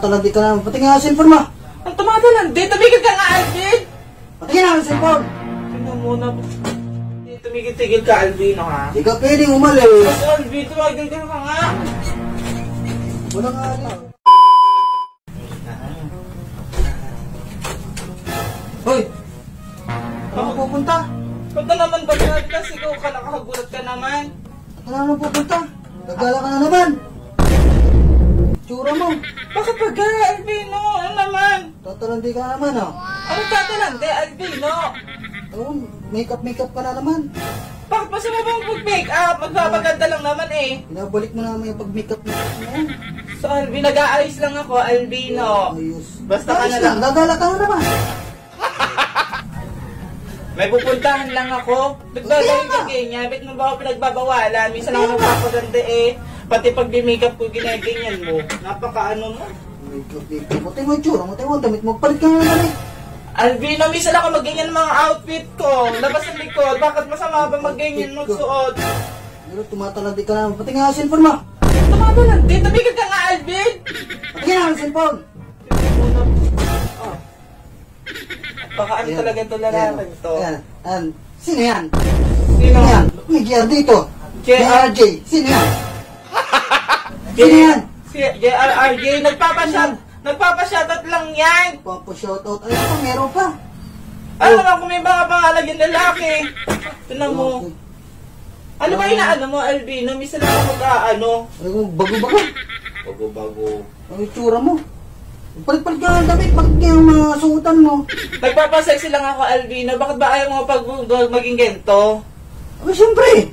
Talandi ka naman. Pati nga ang cellphone mo. Ang tumatalandi. Tumigil ka nga, Alvin. Pati nga ang cellphone. Tingnan muna. Tumigil-tigil ka, Alvin, ha? Di ka pwedeng umalis. Mas, Alvin, tumagil ka nga. Wala nga alis. Hoy! Saan ka pupunta? Punta naman ba ka? Kasi ikaw ka nakagulat ka naman. Saan ka naman pupunta? Gagala ka na naman. Tsura mo. Bakit ba ka, Alvino? Ano naman? Tatalandi ka naman, oh. Ano tatalandi, Alvino? Oh, makeup ka na naman. Bakit pa mo bang mag-make up? Magpapaganda lang naman eh. Pinabalik mo naman yung pag-makeup mo. So, Alvin, nag-aayos lang ako, Alvino. Ayos. Basta ka na lang. Gagala ka na naman. May pupuntahan lang ako. Nagdadali ka ganyan. Ba't mo ba ako pinagbabawalan? Minsan ako nagpapaganda eh. Pati pag di-makeup ko, ginaganyan mo. Napaka-ano mo. Makeup mo. Tayo mo yung tsura mo. Tayo mo damit mo. Palit ka na naman eh. Alvino, minsan ako magganyan ng mga outfit ko. Labas ang likod. Bakit masama ba magganyan magsuot? Pero tumatalandi ka naman. Pati nga ang cellphone mo. Tumatalandi. Tumigil ka nga, Alvin. Pati nga ang cellphone. Baka ano talaga ito lalaman to? Ayan. Sino yan? Sino? Yan. May GR dito. JR. JRJ. Sino yan? Sino yan? Si JRRJ. Nagpapashoutout lang yan. Papa-shoutout. Ay, pa, meron pa. Ano naman kung may mga pangalan yung lalaki? Tignan mo. Ano ba inaano mo, Alvino? Misa lang ako mag-aano. Bago-bago. Bago-bago. Ang itsura mo. Palit-palit ka ng damit. Bakit kaya yung mga suotan mo? Nagpapasexy lang ako, Alvino. Bakit ba ayaw mo pag maging gento? Ay, siyempre.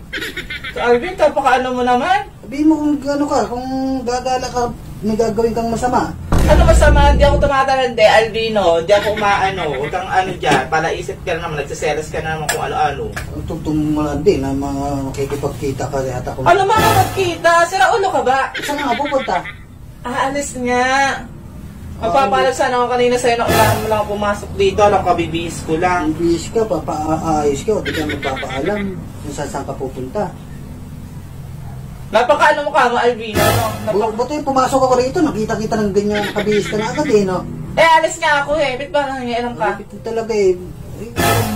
So, Alvin, kapakaano mo naman? Sabihin mo kung gano'n ka. Kung gagala ka, may gagawin kang masama. Ano masama? Hindi ako tumatalandi, Alvino. Hindi ako umaano. Huwag kang ano dyan. Palaisip ka na naman. Nagsiselos ka na naman kung ano-ano. Tugtong mo lang din na mga makikipagkita ka yata kung... Ano mga magkita? Sira ulo ka ba? Saan nga pupunta? Aalis nga. Magpapalag sana ako kanina sa'yo na kailangan mo lang pumasok dito. Alam ka, bibihis ko lang. Bibihis ka, papaayos ka, o di ka magpapaalam kung saan ka pupunta. Napakaano mo ka mo, Alvino, no? Buti pumasok ako rito, nakita-kita ng ganyan, nakabihis ka na agad eh, no? Alis nga ako eh. Ba't ba nangyayang ka? Ito talaga eh.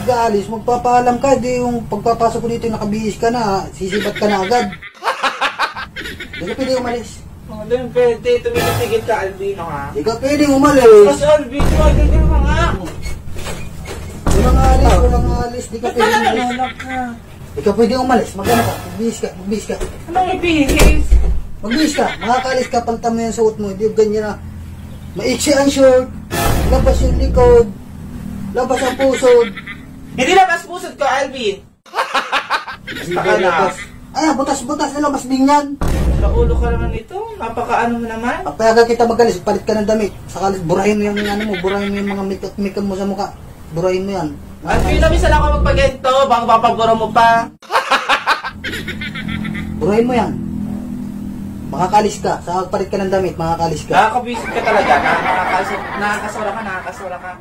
Mag-aalis, magpapaalam ka, di yung pagpapasok ko dito, nakabihis ka na, sisibat ka na agad. Di ka pwede umalis. Hindi pwede. Tumigil-tigil ka, Alvino, ha? Di ka pwede umalis. Mas, Alvino, tumigil ka nga. Walang alis, di ka Ba't pwede ka umalis. nanulak ka? Di ka pwede umalis, magano ka, magbihis ka. Anong ibihis? Magbihis ka, makakaalis ka, palitan mo yung suot mo, hindi yung ganyan na maiksi ang short, labas yung likod, labas ang pusod. Hindi labas pusod ko, Alvin. Basta ka na. Ayan, butas-butas na labas din yan. Naulo ka naman ito. Napakaano mo naman. Papayagan kita magalis, palit ka ng damit. Saka burahin mo yung ano mo, burahin mo yung mga makeup mo sa mukha. Burahin mo yan. Alvin, nabisa lang ako magpagento. Bang papaguro mo pa. Burahin mo yan. Makakalis ka, saka palit ka ng damit, makakalis ka. Nakakabisit ka talaga. Nakakasura ka.